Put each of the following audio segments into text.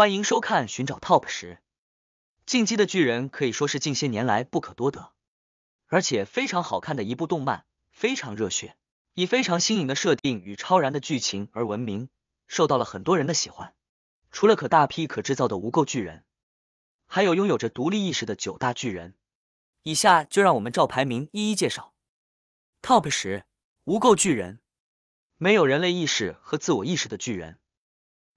欢迎收看寻找 TOP 10。进击的巨人可以说是近些年来不可多得，而且非常好看的一部动漫，非常热血，以非常新颖的设定与超然的剧情而闻名，受到了很多人的喜欢。除了可大批可制造的无垢巨人，还有拥有着独立意识的9大巨人。以下就让我们照排名一一介绍。TOP 10，无垢巨人，没有人类意识和自我意识的巨人。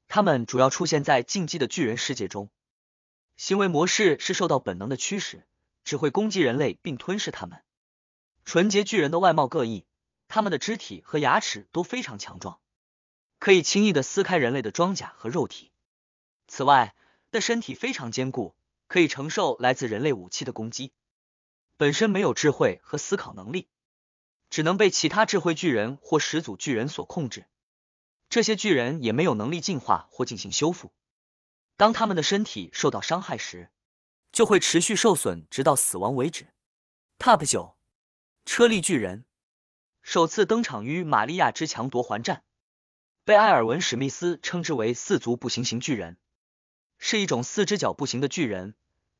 他们主要出现在进击的巨人世界中，行为模式是受到本能的驱使，只会攻击人类并吞噬他们。纯洁巨人的外貌各异，他们的肢体和牙齿都非常强壮，可以轻易的撕开人类的装甲和肉体。此外，的身体非常坚固，可以承受来自人类武器的攻击。本身没有智慧和思考能力，只能被其他智慧巨人或始祖巨人所控制。这些巨人也没有能力进化或进行修复，当他们的身体受到伤害时，就会持续受损直到死亡为止。TOP 9，车力巨人，首次登场于玛利亚之强夺环战，被埃尔文·史密斯称之为4足步行型巨人，是一种4只脚步行的巨人，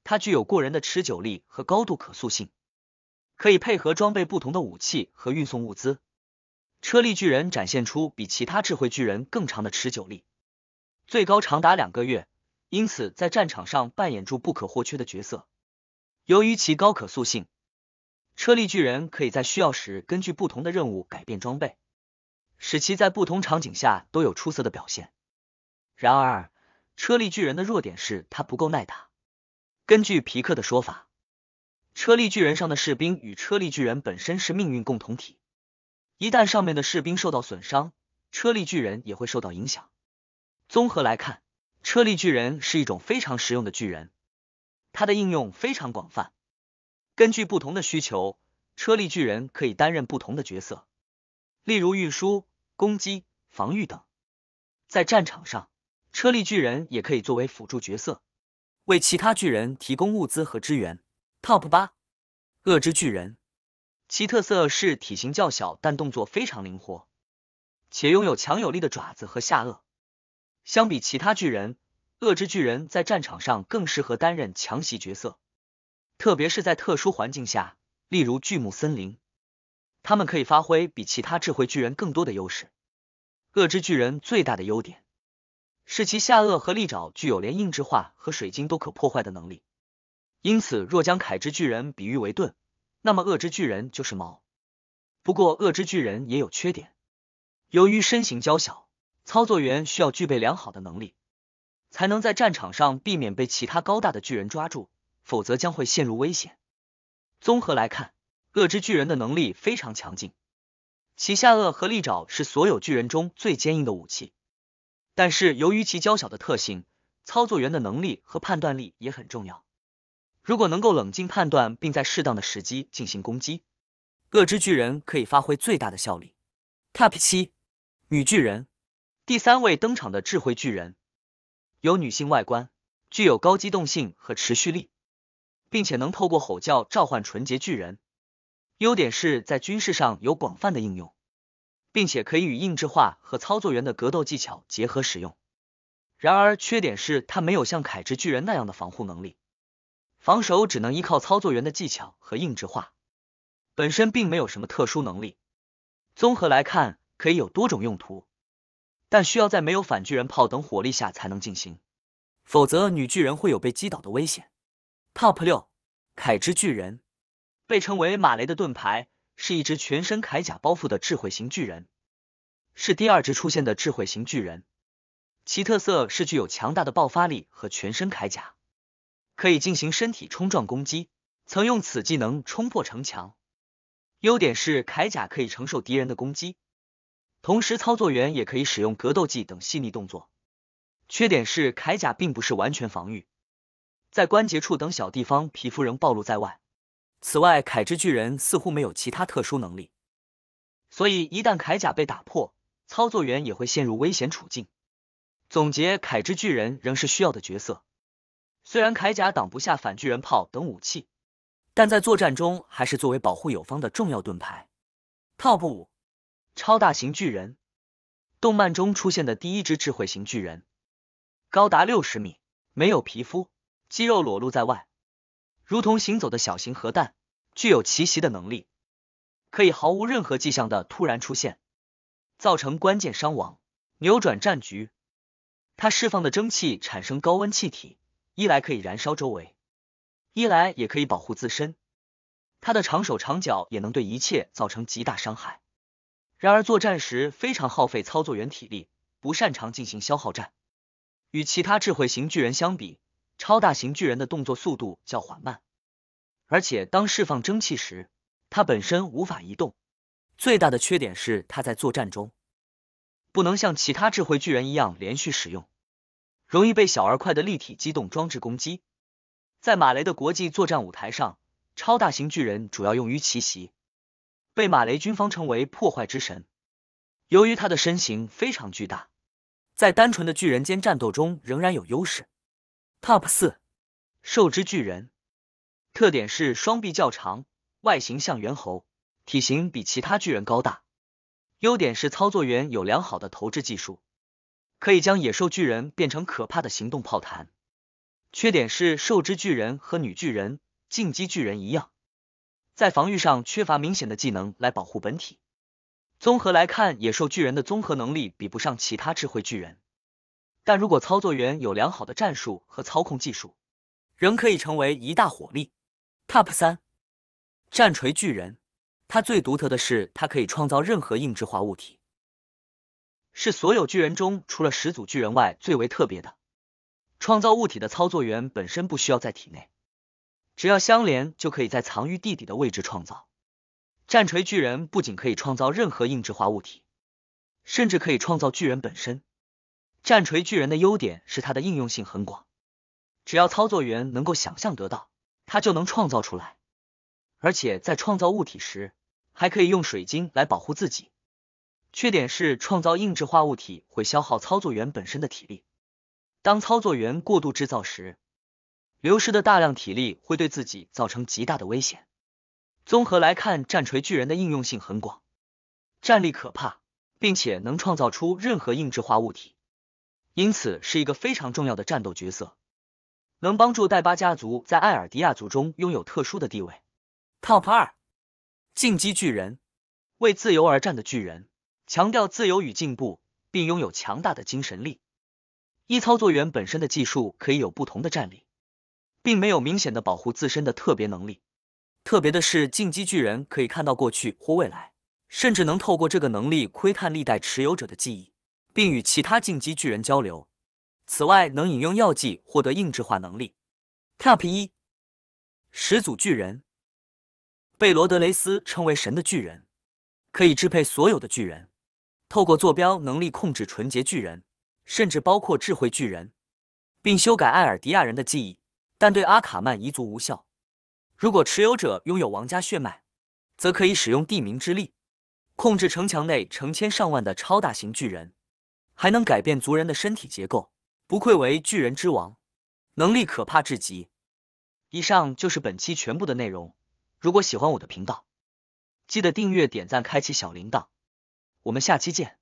它具有过人的持久力和高度可塑性，可以配合装备不同的武器和运送物资。车力巨人展现出比其他智慧巨人更长的持久力，最高长达2个月，因此在战场上扮演出不可或缺的角色。由于其高可塑性，车力巨人可以在需要时根据不同的任务改变装备，使其在不同场景下都有出色的表现。然而，车力巨人的弱点是它不够耐打。根据皮克的说法，车力巨人上的士兵与车力巨人本身是命运共同体，一旦上面的士兵受到损伤，车力巨人也会受到影响。综合来看，车力巨人是一种非常实用的巨人，它的应用非常广泛。根据不同的需求，车力巨人可以担任不同的角色，例如运输、攻击、防御等。在战场上，车力巨人也可以作为辅助角色，为其他巨人提供物资和支援。TOP 8，恶之巨人，其特色是体型较小，但动作非常灵活，且拥有强有力的爪子和下颚。相比其他巨人，恶之巨人在战场上更适合担任强袭角色，特别是在特殊环境下，例如巨木森林，他们可以发挥比其他智慧巨人更多的优势。恶之巨人最大的优点是其下颚和利爪具有连硬质化和水晶都可破坏的能力，因此若将铠之巨人比喻为盾，那么恶之巨人就是矛。不过恶之巨人也有缺点，由于身形娇小，操作员需要具备良好的能力，才能在战场上避免被其他高大的巨人抓住，否则将会陷入危险。综合来看，恶之巨人的能力非常强劲，其下颚和利爪是所有巨人中最坚硬的武器，但是由于其娇小的特性，操作员的能力和判断力也很重要。如果能够冷静判断并在适当的时机进行攻击，恶之巨人可以发挥最大的效力。TOP 7，女巨人，第3位登场的智慧巨人，有女性外观，具有高机动性和持续力，并且能透过吼叫召唤纯洁巨人。优点是在军事上有广泛的应用，并且可以与硬质化和操作员的格斗技巧结合使用。然而缺点是它没有像铠之巨人那样的防护能力，防守只能依靠操作员的技巧和硬质化，本身并没有什么特殊能力。综合来看，可以有多种用途，但需要在没有反巨人炮等火力下才能进行，否则女巨人会有被击倒的危险。TOP 6，铠之巨人，被称为马雷的盾牌，是一只全身铠甲包覆的智慧型巨人，是第2只出现的智慧型巨人。其特色是具有强大的爆发力和全身铠甲，可以进行身体冲撞攻击，曾用此技能冲破城墙。优点是铠甲可以承受敌人的攻击，同时操作员也可以使用格斗技等细腻动作。缺点是铠甲并不是完全防御，在关节处等小地方皮肤仍暴露在外。此外，铠之巨人似乎没有其他特殊能力，所以一旦铠甲被打破，操作员也会陷入危险处境。总结，铠之巨人仍是需要的角色，虽然铠甲挡不下反巨人炮等武器，但在作战中还是作为保护友方的重要盾牌。TOP 5，超大型巨人，动漫中出现的第1只智慧型巨人，高达60米，没有皮肤，肌肉裸露在外，如同行走的小型核弹，具有奇袭的能力，可以毫无任何迹象的突然出现，造成关键伤亡，扭转战局。它释放的蒸汽产生高温气体，一来可以燃烧周围，一来也可以保护自身。它的长手长脚也能对一切造成极大伤害。然而作战时非常耗费操作员体力，不擅长进行消耗战。与其他智慧型巨人相比，超大型巨人的动作速度较缓慢，而且当释放蒸汽时，它本身无法移动。最大的缺点是它在作战中不能像其他智慧巨人一样连续使用，容易被小而快的立体机动装置攻击。在马雷的国际作战舞台上，超大型巨人主要用于奇袭，被马雷军方称为破坏之神。由于他的身形非常巨大，在单纯的巨人间战斗中仍然有优势。Top 4，兽之巨人，特点是双臂较长，外形像猿猴，体型比其他巨人高大。优点是操作员有良好的投掷技术，可以将野兽巨人变成可怕的行动炮弹。缺点是兽之巨人和女巨人、进击巨人一样，在防御上缺乏明显的技能来保护本体。综合来看，野兽巨人的综合能力比不上其他智慧巨人，但如果操作员有良好的战术和操控技术，仍可以成为一大火力。Top 3，战锤巨人，它最独特的是它可以创造任何硬质化物体，是所有巨人中除了始祖巨人外最为特别的。创造物体的操作员本身不需要在体内，只要相连就可以在藏于地底的位置创造。战锤巨人不仅可以创造任何硬质化物体，甚至可以创造巨人本身。战锤巨人的优点是它的应用性很广，只要操作员能够想象得到，它就能创造出来。而且在创造物体时，还可以用水晶来保护自己。缺点是创造硬质化物体会消耗操作员本身的体力，当操作员过度制造时，流失的大量体力会对自己造成极大的危险。综合来看，战锤巨人的应用性很广，战力可怕，并且能创造出任何硬质化物体，因此是一个非常重要的战斗角色，能帮助戴巴家族在艾尔迪亚族中拥有特殊的地位。Top 2，进击巨人，为自由而战的巨人，强调自由与进步，并拥有强大的精神力。依操作员本身的技术可以有不同的战力，并没有明显的保护自身的特别能力。特别的是，进击巨人可以看到过去或未来，甚至能透过这个能力窥探历代持有者的记忆，并与其他进击巨人交流。此外，能饮用药剂获得硬质化能力。Top 1，始祖巨人，被罗德雷斯称为神的巨人，可以支配所有的巨人，透过坐标能力控制纯洁巨人，甚至包括智慧巨人，并修改艾尔迪亚人的记忆，但对阿卡曼彝族无效。如果持有者拥有王家血脉，则可以使用地名之力，控制城墙内成千上万的超大型巨人，还能改变族人的身体结构，不愧为巨人之王，能力可怕至极。以上就是本期全部的内容，如果喜欢我的频道，记得订阅、点赞、开启小铃铛，我们下期见。